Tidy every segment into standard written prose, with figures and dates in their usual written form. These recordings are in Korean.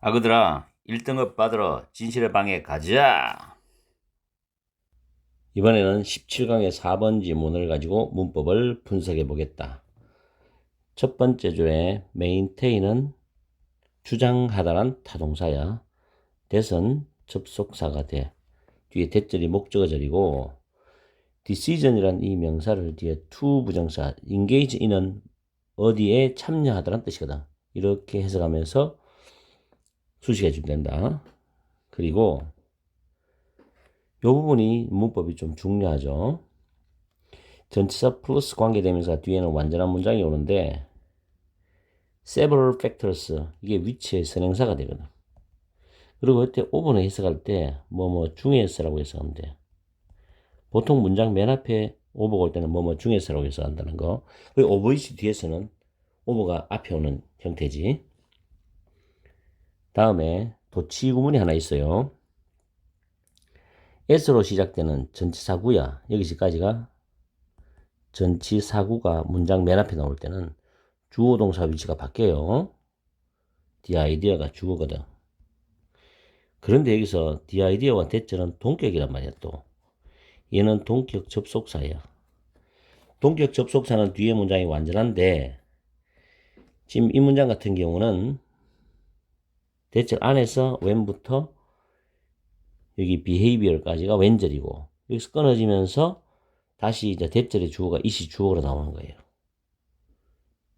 아그들아, 1등급 받으러 진실의 방에 가자. 이번에는 17강의 4번 지문을 가지고 문법을 분석해 보겠다. 첫 번째 줄에 maintain은 주장하다란 타동사야. that은 접속사가 돼. 뒤에 that절이 목적어절이고 decision이란 이 명사를 뒤에 to 부정사 engage in은 어디에 참여하다란 뜻이거든. 이렇게 해석하면서 수식해 주면 된다. 그리고 이 부분이 문법이 좀 중요하죠. 전치사 플러스 관계대명사 뒤에는 완전한 문장이 오는데 several factors 이게 위치의 선행사가 되거든. 그리고 이때 오버는 해석할 때 뭐뭐 중에서라고 해석하면 돼. 보통 문장 맨 앞에 오버가 올 때는 뭐뭐 중에서라고 해석한다는 거. 그리고 오버이시 뒤에서는 오버가 앞에 오는 형태지. 다음에 도치 구문이 하나 있어요. S로 시작되는 전치사구야. 여기서까지가 전치사구가 문장 맨 앞에 나올 때는 주어 동사 위치가 바뀌어요. the idea가 주어거든. 그런데 여기서 the idea와 that절은 동격이란 말이야 또. 얘는 동격 접속사야. 동격 접속사는 뒤에 문장이 완전한데 지금 이 문장 같은 경우는 that절 안에서 when부터 여기 behavior까지가 when절이고 여기서 끊어지면서 다시 이제 that절의 주어가 is 주어로 나오는 거예요.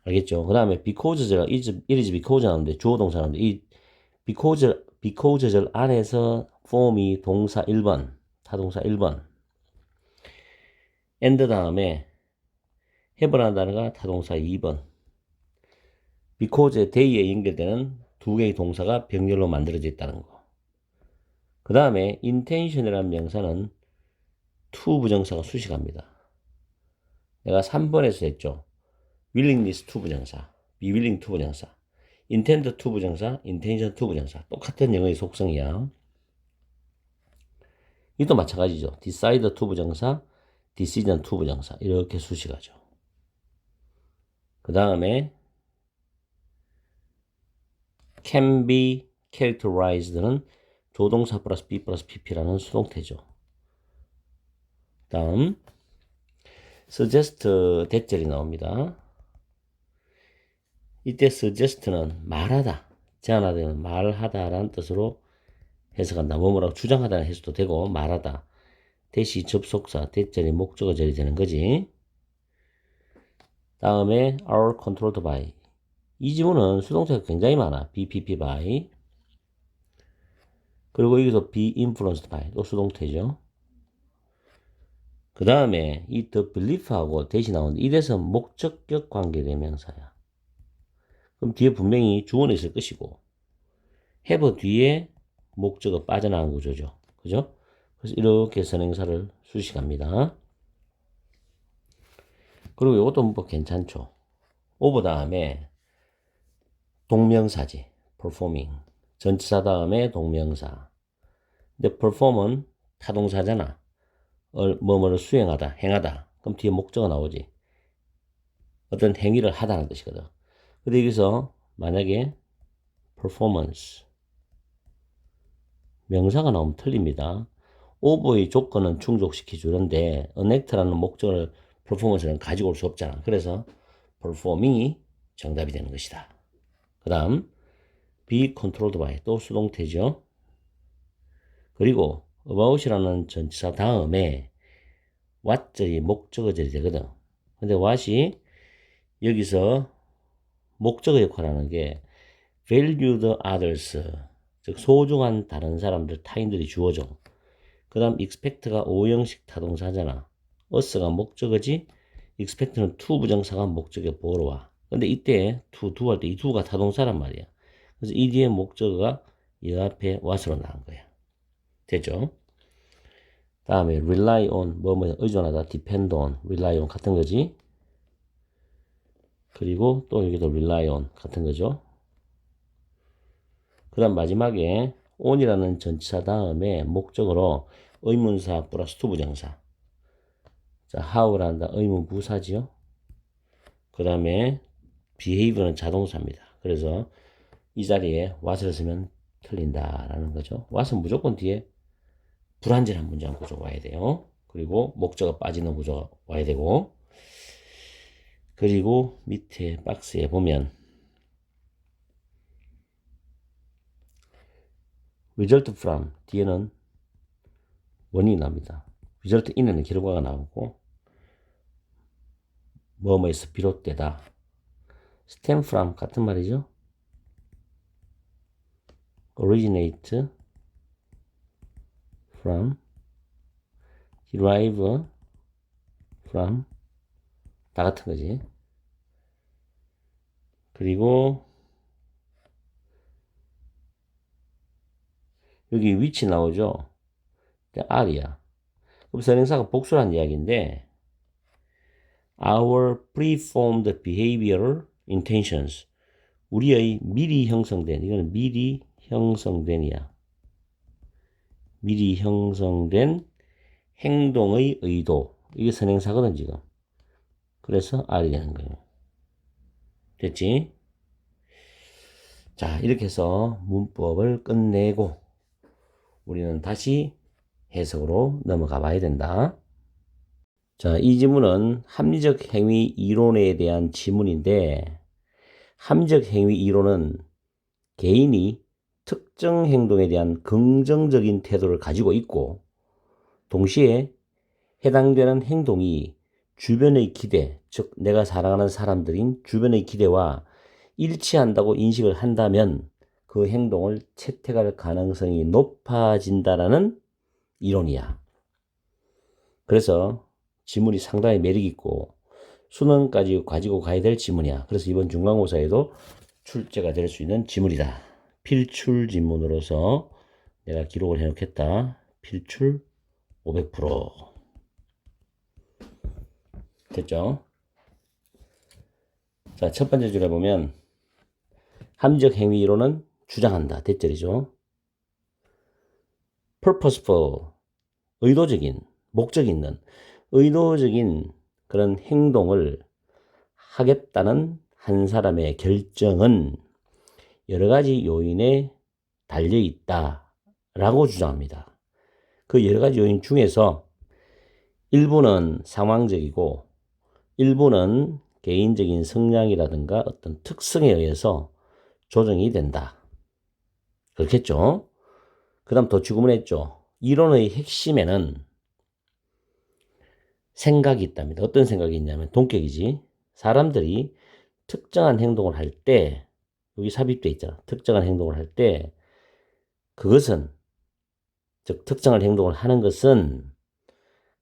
알겠죠? 그 다음에 because절, it is because 나오는데 주어 동사 나오는데 이 because절 안에서 form이 동사 1번, 타동사 1번 and 다음에 have라는 단어가 타동사 2번 because day에 연결되는 두 개의 동사가 병렬로 만들어져 있다는 거. 그 다음에 intention이라는 명사는 to 부정사가 수식합니다. 내가 3번에서 했죠. willingness to 부정사, be willing to 부정사, intend to 부정사, intention to 부정사. 똑같은 영어의 속성이야. 이도 마찬가지죠. decide to 부정사, decision to 부정사. 이렇게 수식하죠. 그 다음에 can be characterized는 조동사 플러스 be 플러스 pp라는 수동태죠. 다음 suggest 대절이 나옵니다. 이때 suggest는 말하다, 제안하다는 말하다라는 뜻으로 해석한다. 뭐라고 주장하다는 해석도 되고 말하다. 대시 접속사, 대절이 목적어절이 되는 거지. 다음에 are controlled by. 이 지문은 수동태가 굉장히 많아. be, pp, by. 그리고 여기서 be influenced by 또 수동태죠. 그 다음에 이 the belief하고 대시 나오는데 이래서 목적격 관계대명사야. 그럼 뒤에 분명히 주어는 있을 것이고 have 뒤에 목적어 빠져나간 구조죠. 그죠? 그래서 이렇게 선행사를 수식합니다. 그리고 이것도 문법 괜찮죠. over 다음에 동명사지. performing. 전치사 다음에 동명사. 근데 perform은 타동사잖아. 뭐뭐를 수행하다, 행하다. 그럼 뒤에 목적어 나오지. 어떤 행위를 하다는 뜻이거든. 근데 여기서 만약에 performance 명사가 나오면 틀립니다. over의 조건은 충족시켜 주는데 enact라는 목적을 performance는 가지고 올 수 없잖아. 그래서 performing이 정답이 되는 것이다. 그 다음 be controlled by 또 수동태죠. 그리고 about이라는 전치사 다음에 what절이 목적어절이 되거든. 근데 what이 여기서 목적어 역할을 하는 게 valued others, 즉 소중한 다른 사람들, 타인들이 주어져. 그 다음 expect가 오형식 타동사잖아. us가 목적어지 expect는 to 부정사가 목적에 보러 와. 근데 이때 to 할 때 이 to가 타동사란 말이야. 그래서 이 뒤에 목적어가 이 앞에 what으로 나온 거야. 되죠? 다음에 rely on 뭐뭐 의존하다, depend on, rely on 같은 거지. 그리고 또 여기도 rely on 같은 거죠. 그 다음 마지막에 on이라는 전치사 다음에 목적으로 의문사 플러스 to 부정사. 자, how를 한다. 의문 부사지요. 그 다음에 behave는 자동사입니다. 그래서 이 자리에 what을 쓰면 틀린다라는 거죠. 와서 무조건 뒤에 불완전한 문장 구조가 와야 돼요. 그리고 목적어 빠지는 구조가 와야 되고, 그리고 밑에 박스에 보면 result from 뒤에는 원인이 납니다. result in에는 결과가 나오고 뭐뭐에서 비롯되다. stem from 같은 말이죠. originate from, derive from 다 같은 거지. 그리고 여기 위치 나오죠. R이야. 그럼 선행사가 복수란 이야기인데 our preformed behavioral intentions 우리의 미리 형성된 이거는 미리 형성된이야. 미리 형성된 행동의 의도 이게 선행사거든 지금. 그래서 R이 되는 거예요. 됐지? 자 이렇게 해서 문법을 끝내고 우리는 다시 해석으로 넘어가 봐야 된다. 자, 이 지문은 합리적 행위 이론에 대한 지문인데 합리적 행위 이론은 개인이 특정 행동에 대한 긍정적인 태도를 가지고 있고 동시에 해당되는 행동이 주변의 기대, 즉 내가 사랑하는 사람들인 주변의 기대와 일치한다고 인식을 한다면 그 행동을 채택할 가능성이 높아진다라는 이론이야. 그래서 지문이 상당히 매력 있고 수능까지 가지고 가야 될 지문이야. 그래서 이번 중간고사에도 출제가 될 수 있는 지문이다. 필출 지문으로서 내가 기록을 해놓겠다. 필출 500%. 됐죠? 자, 첫 번째 줄에 보면 합리적 행위 이론은 주장한다. 대절이죠. purposeful, 의도적인, 목적 있는, 의도적인 그런 행동을 하겠다는 한 사람의 결정은 여러 가지 요인에 달려 있다라고 주장합니다. 그 여러 가지 요인 중에서 일부는 상황적이고 일부는 개인적인 성향이라든가 어떤 특성에 의해서 조정이 된다. 그렇겠죠? 그 다음 더 주구문했죠. 이론의 핵심에는 생각이 있답니다. 어떤 생각이 있냐면 동격이지. 사람들이 특정한 행동을 할 때 여기 삽입돼 있잖아. 특정한 행동을 할 때 그것은 즉 특정한 행동을 하는 것은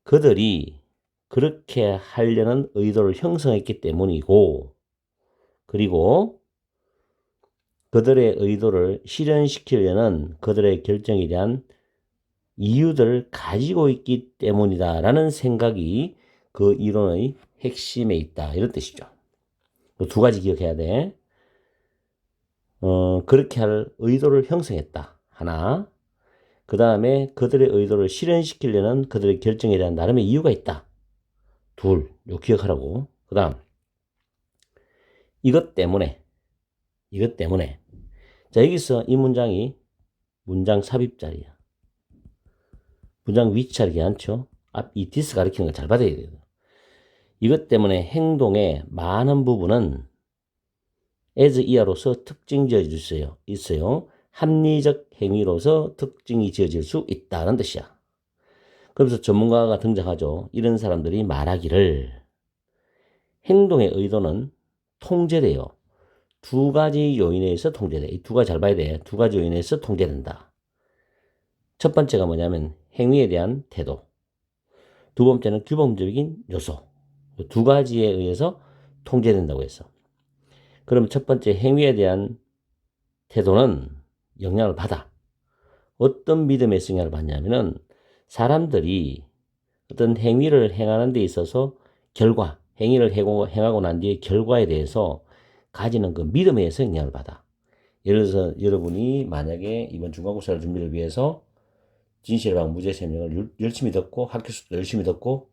그들이 그렇게 하려는 의도를 형성했기 때문이고 그리고 그들의 의도를 실현시키려는 그들의 결정에 대한 이유들을 가지고 있기 때문이다라는 생각이 그 이론의 핵심에 있다. 이런 뜻이죠. 두 가지 기억해야 돼. 그렇게 할 의도를 형성했다. 하나. 그 다음에 그들의 의도를 실현시키려는 그들의 결정에 대한 나름의 이유가 있다. 둘. 요 기억하라고. 그 다음. 이것 때문에. 자, 여기서 이 문장이 문장 삽입자리야. 문장 위치하기 괜찮죠? 이 디스 가리키는 걸 잘 받아야 돼요. 이것 때문에 행동의 많은 부분은 as 이하로서 특징 지어질 수 있어요. 합리적 행위로서 특징이 지어질 수 있다는 뜻이야. 그래서 전문가가 등장하죠. 이런 사람들이 말하기를 행동의 의도는 통제돼요. 두 가지 요인에 의해서 통제돼. 이 두 가지 잘 봐야 돼. 두 가지 요인에 의해서 통제된다. 첫 번째가 뭐냐면 행위에 대한 태도. 두 번째는 규범적인 요소. 두 가지에 의해서 통제된다고 했어. 그러면 첫 번째 행위에 대한 태도는 영향을 받아. 어떤 믿음에서 영향을 받냐면은 사람들이 어떤 행위를 행하는 데 있어서 결과, 행위를 행하고 난 뒤에 결과에 대해서 가지는 그 믿음에 의해서 영향을 받아. 예를 들어서 여러분이 만약에 이번 중간고사 준비를 위해서 진실방 무죄 설명을 열심히 듣고 학교 수업도 열심히 듣고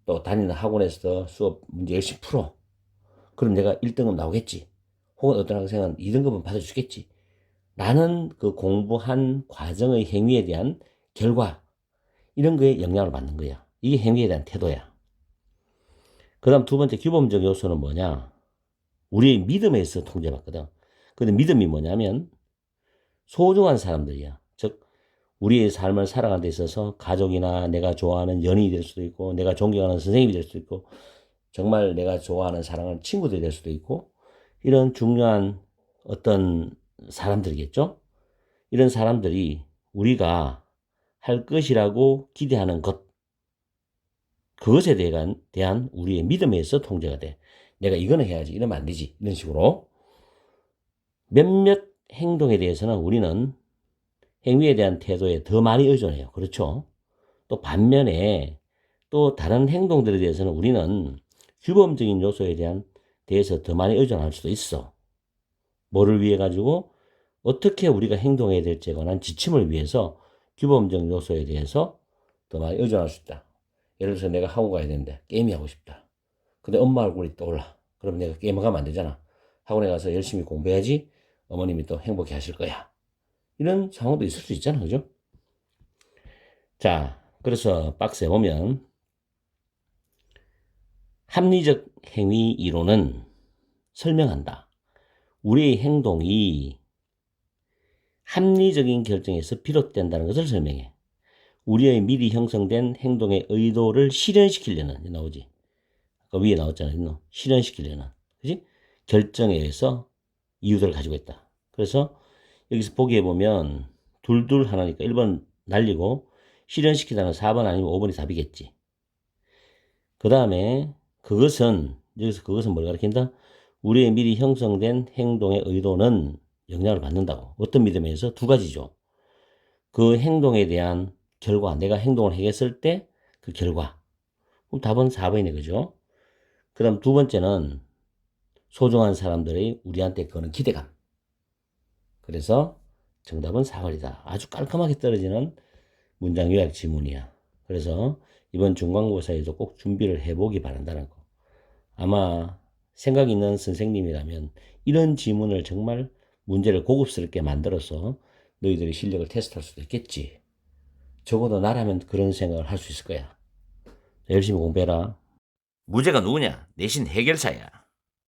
또 다니는 학원에서 수업 문제 열심히 풀어. 그럼 내가 1등급 나오겠지. 혹은 어떤 학생은 2등급은 받아주겠지. 나는 그 공부한 과정의 행위에 대한 결과, 이런 거에 영향을 받는 거야. 이게 행위에 대한 태도야. 그 다음 두 번째 규범적 요소는 뭐냐? 우리의 믿음에서 통제받거든. 근데 믿음이 뭐냐면 소중한 사람들이야. 즉, 우리의 삶을 살아가는 데 있어서 가족이나 내가 좋아하는 연인이 될 수도 있고, 내가 존경하는 선생님이 될 수도 있고, 정말 내가 좋아하는 사랑하는 친구들이 될 수도 있고, 이런 중요한 어떤 사람들이겠죠? 이런 사람들이 우리가 할 것이라고 기대하는 것, 그것에 대한 우리의 믿음에서 통제가 돼. 내가 이거는 해야지, 이러면 안 되지, 이런 식으로. 몇몇 행동에 대해서는 우리는 행위에 대한 태도에 더 많이 의존해요. 그렇죠? 또 반면에 또 다른 행동들에 대해서는 우리는 규범적인 요소에 대해서 더 많이 의존할 수도 있어. 뭐를 위해 가지고 어떻게 우리가 행동해야 될지에 관한 지침을 위해서 규범적 요소에 대해서 더 많이 의존할 수 있다. 예를 들어서 내가 학원 가야 되는데 게임이 하고 싶다. 근데 엄마 얼굴이 떠올라. 그럼 내가 게임을 가면 안 되잖아. 학원에 가서 열심히 공부해야지 어머님이 또 행복해 하실 거야. 이런 상황도 있을 수 있잖아. 그죠? 자, 그래서 박스에 보면 합리적 행위 이론은 설명한다. 우리의 행동이 합리적인 결정에서 비롯된다는 것을 설명해. 우리의 미리 형성된 행동의 의도를 실현시키려는, 나오지. 아까 위에 나왔잖아요. 실현시키려는. 그지? 결정에 의해서 이유들을 가지고 있다. 그래서 여기서 보기에 보면 둘둘 하나니까 1번 날리고 실현시키다는 4번 아니면 5번이 답이겠지. 그 다음에 여기서 그것은 뭘 가리킨다? 우리의 미리 형성된 행동의 의도는 영향을 받는다고. 어떤 믿음에서 두 가지죠. 그 행동에 대한 결과, 내가 행동을 하겠을 때 그 결과. 그럼 답은 4번이네, 그죠? 그 다음 두 번째는 소중한 사람들의 우리한테 거는 기대감. 그래서 정답은 4번이다. 아주 깔끔하게 떨어지는 문장 요약 지문이야. 그래서 이번 중간고사에도 꼭 준비를 해보기 바란다는 거. 아마 생각 있는 선생님이라면 이런 지문을 정말 문제를 고급스럽게 만들어서 너희들의 실력을 테스트할 수도 있겠지. 적어도 나라면 그런 생각을 할 수 있을 거야. 열심히 공부해라. 문제가 누구냐? 내신 해결사야.